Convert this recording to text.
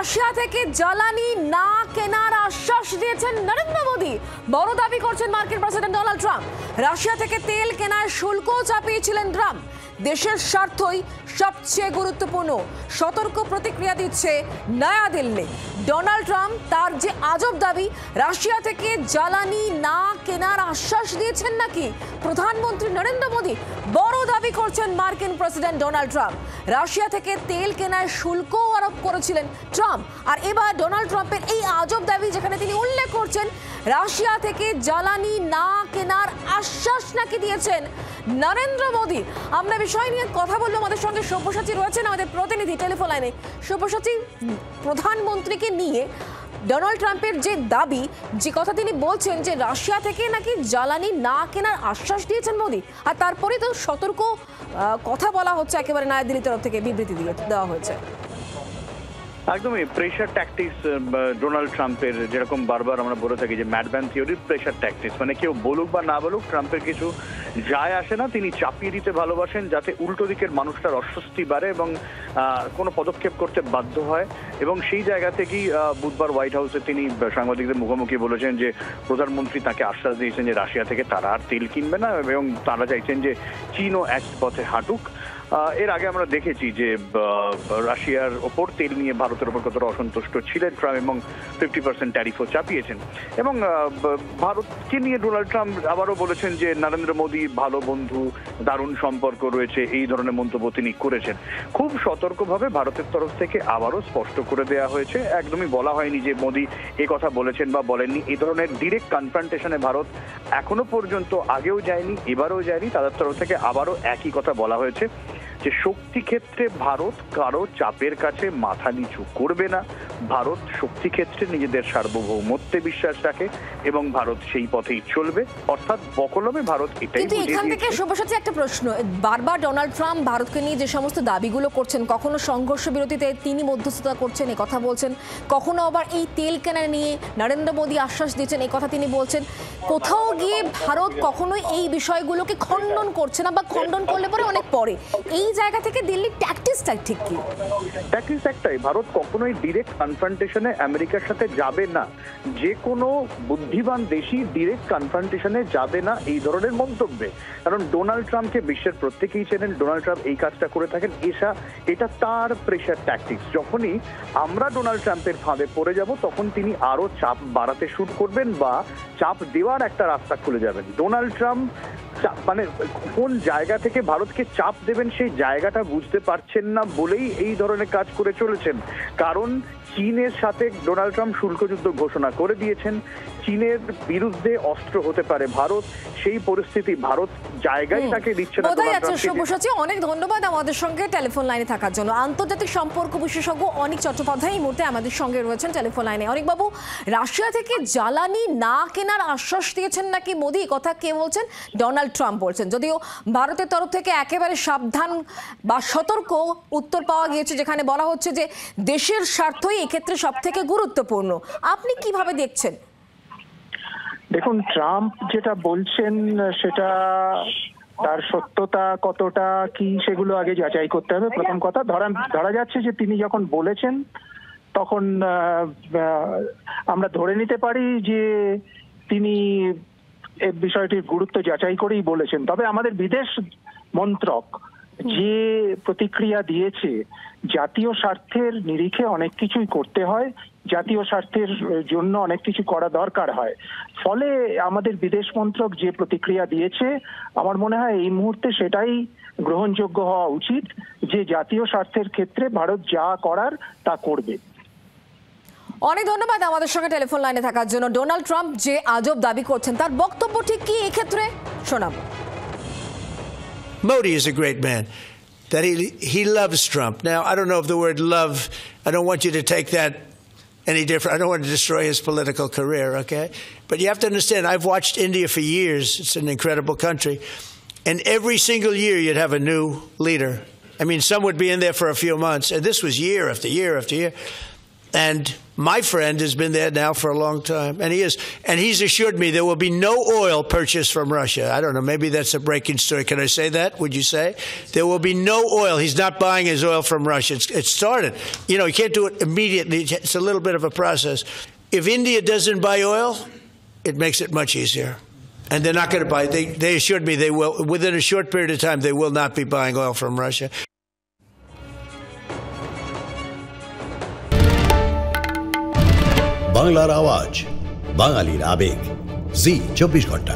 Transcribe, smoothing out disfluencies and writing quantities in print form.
Russia থেকে জ্বালানি না কেনার আশ্বাস দিয়েছেন নরেন্দ্র মোদী। বড় দাবি করছেন মার্কিন প্রেসিডেন্ট ডোনাল্ড ট্রাম্প। রাশিয়া থেকে তেল কেনার শুল্কও চাপিয়েছিলেন ট্রাম্প। দেশের স্বার্থই সবচেয়ে গুরুত্বপূর্ণ সতর্ক প্রতিক্রিয়া দিচ্ছে নয়াদিল্লি। ডোনাল্ড ট্রাম্প তার যে আজব দাবি, রাশিয়া থেকে জ্বালানি না কেনার আশ্বাস দিয়েছেন নাকি প্রধানমন্ত্রী নরেন্দ্র মোদী। বড় দাবি করছেন মার্কিন প্রেসিডেন্ট ডোনাল্ড ট্রাম্প। রাশিয়া থেকে তেল কেনার শুল্কও আরোপ করেছিলেন ট্রাম্প। আর এবার ডোনাল্ড ট্রাম্পের এই আজব দাবি, যেখানে তিনি উল্লেখ করছেন রাশিয়া থেকে জ্বালানি না কেনার আশ্বাস নাকি দিয়েছেন নরেন্দ্র মোদী। আমরা বিষয় নিয়ে কথা বলবো। আমাদের সঙ্গে সব্যসাচী রয়েছেন, আমাদের প্রতিনিধি টেলিফোন লাইনে। সব্যসাচী, প্রধানমন্ত্রীকে নিয়ে ডোনাল্ড ট্রাম্পের যে দাবি, যে কথা তিনি বলছেন যে রাশিয়া থেকে নাকি জ্বালানি না কেনার আশ্বাস দিয়েছেন মোদী, আর তারপরে তো সতর্ক কথা বলা হচ্ছে, একেবারে নয়াদিল্লির তরফ থেকে বিবৃতি দেওয়া হয়েছে। একদমই প্রেশার ট্যাকটিক্স ডোনাল্ড ট্রাম্পের, যেরকম বারবার আমরা বলে থাকি যে ম্যাডম্যান থিওরির প্রেশার ট্যাকটিক্স, মানে কেউ বলুক বা না বলুক ট্রাম্পের কিছু যায় আসে না। তিনি চাপিয়ে দিতে ভালোবাসেন যাতে উল্টো দিকের মানুষটার অস্বস্তি বাড়ে এবং কোনো পদক্ষেপ করতে বাধ্য হয়। এবং সেই জায়গা থেকেই বুধবার হোয়াইট হাউসে তিনি সাংবাদিকদের মুখোমুখি বলেছেন যে প্রধানমন্ত্রী তাকে আশ্বাস দিয়েছেন যে রাশিয়া থেকে তারা আর তেল কিনবে না এবং তারা চাইছেন যে চীনও এক পথে হাঁটুক। এর আগে আমরা দেখেছি যে রাশিয়ার ওপর তেল নিয়ে ভারতের ওপর কতটা অসন্তুষ্ট ছিলেন ট্রাম্প এবং 50% ট্যারিফও চাপিয়েছেন। এবং ভারতকে নিয়ে ডোনাল্ড ট্রাম্প আবারও বলেছেন যে নরেন্দ্র মোদী ভালো বন্ধু, দারুণ সম্পর্ক রয়েছে, এই ধরনের মন্তব্য তিনি করেছেন। খুব সতর্কভাবে ভারতের তরফ থেকে আবারও স্পষ্ট করে দেওয়া হয়েছে, একদমই বলা হয়নি যে মোদী এ কথা বলেছেন বা বলেননি। এই ধরনের ডিরেক্ট কনফ্রন্টেশনে ভারত এখনো পর্যন্ত আগেও যায়নি, এবারও যায়নি। তাদের তরফ থেকে আবারও একই কথা বলা হয়েছে যে শক্তি ক্ষেত্রে ভারত কারো চাপের কাছে মাথা নিচু করবে না। ভারত শক্তি ক্ষেত্রে নিজেদের সার্বভৌমত্বে বিশ্বাস রাখে এবং ভারত সেই পথেই চলবে, অর্থাৎ বকলমে ভারত এটাই। কিন্তু এখান থেকে সব্যসাচী একটা প্রশ্ন, বারবার ডোনাল্ড ট্রাম্প ভারতকে নিয়ে যে সমস্ত দাবিগুলো করছেন, কখনো সংঘর্ষ বিরতিতে তিনি মধ্যস্থতা করছেন, এই কথা বলছেন, কখনো আবার এই তেল কেনা নিয়ে নরেন্দ্র মোদী আশ্বাস দিয়েছেন, এই কথা তিনি বলছেন। কোথাও গিয়ে ভারত কখনোই এই বিষয়গুলোকে খণ্ডন করছে না, বা খণ্ডন করলে পরে অনেক পরে। এই জায়গা থেকে দিল্লির ট্যাকটিক্সটা ঠিক কি? ট্যাকটিক্স একটাই, ভারত কখনোই ডিরেক্ট কনফ্রন্টেশনে আমেরিকার সাথে যাবে না। যে কোনো বুদ্ধিমান দেশই ডিরেক্ট কনফ্রন্টেশনে যাবে না এই ধরনের মন্তব্যে। কারণ ডোনাল্ড ট্রাম্পকে বিশ্বের প্রত্যেকেই চেনেন, ডোনাল্ড ট্রাম্প এই কাজটা করে থাকেন, এটা তার প্রেশার ট্যাকটিক্স। যখনই আমরা ডোনাল্ড ট্রাম্পের ফাঁদে পড়ে যাব, তখন তিনি আরো চাপ বাড়াতে শুরু করবেন বা চাপ দেওয়ার একটা রাস্তা খুলে যাবেন। ডোনাল্ড ট্রাম্প মানে কোন জায়গা থেকে ভারতকে চাপ দেবেন সেই জায়গাটা বুঝতে পারছেন না বলেই এই ধরনের কাজ করে চলেছেন। কারণ চীনের সাথে ডোনাল্ড ট্রাম্প শুল্ক যুদ্ধ ঘোষণা করে দিয়েছেন। চীনের বিরুদ্ধে অস্ত্র হতে পারে ভারত, সেই পরিস্থিতি ভারত জায়গায় তাকে দিচ্ছে না। সব্যসাচী, অনেক ধন্যবাদ আমাদের সঙ্গে টেলিফোন লাইনে থাকার জন্য। আন্তর্জাতিক সম্পর্ক বিশেষজ্ঞ অনিক চট্টোপাধ্যায় এই মুহূর্তে আমাদের সঙ্গে রয়েছেন টেলিফোন লাইনে। অনিক বাবু, রাশিয়া থেকে জ্বালানি না কেনার আশ্বাস দিয়েছেন নাকি মোদী, কথা কে বলছেন? ডোনাল্ড ট্রাম্প বলছেন। যদিও ভারতের তরফ থেকে একেবারে সাবধান বা সতর্ক উত্তর পাওয়া গিয়েছে, যেখানে বলা হচ্ছে যে দেশের স্বার্থই এক্ষেত্রে সব থেকে গুরুত্বপূর্ণ। আপনি কিভাবে দেখছেন? দেখুন, ট্রাম্প যেটা বলছেন সেটা তার সত্যতা কতটা কি সেগুলো আগে যাচাই করতে হবে। প্রথম কথা, ধরা যাচ্ছে যে তিনি যখন বলেছেন তখন আমরা ধরে নিতে পারি যে তিনি এই বিষয়টির গুরুত্ব যাচাই করেই বলেছেন। তবে আমাদের বিদেশ মন্ত্রক যে প্রতিক্রিয়া দিয়েছে, জাতীয় স্বার্থের নিরিখে অনেক কিছুই করতে হয়, জাতীয় স্বার্থের জন্য অনেক কিছু করা দরকার হয়। ফলে আমাদের বিদেশ মন্ত্রক যে প্রতিক্রিয়া দিয়েছে, আমার মনে হয় এই মুহূর্তে সেটাই গ্রহণযোগ্য হওয়া উচিত, যে জাতীয় স্বার্থের ক্ষেত্রে ভারত যা করার তা করবে। অনেক ধন্যবাদ আমাদের সঙ্গে টেলিফোন লাইনে থাকার জন্য। ডোনাল্ড ট্রাম্প যে আজব দাবি করছেন, তার বক্তব্য ঠিক কি এই ক্ষেত্রে শোনাবো। Modi is a great man. That he loves Trump. Now, I don't know if the word love, I don't want you to take that any different. I don't want to destroy his political career, okay? But you have to understand, I've watched India for years. It's an incredible country. And every single year you'd have a new leader. I mean, some would be in there for a few months, and this was year after year after year. And my friend has been there now for a long time, and he's assured me there will be no oil purchased from Russia. I don't know, maybe that's a breaking story. Can I say that? Would you say? There will be no oil. He's not buying his oil from Russia. It started. You know, you can't do it immediately. It's a little bit of a process. If India doesn't buy oil, it makes it much easier. And they're not going to buy it. They assured me they will. Within a short period of time, they will not be buying oil from Russia. বাংলার আওয়াজ, বাঙালির আবেগ, জি 24 ঘন্টা।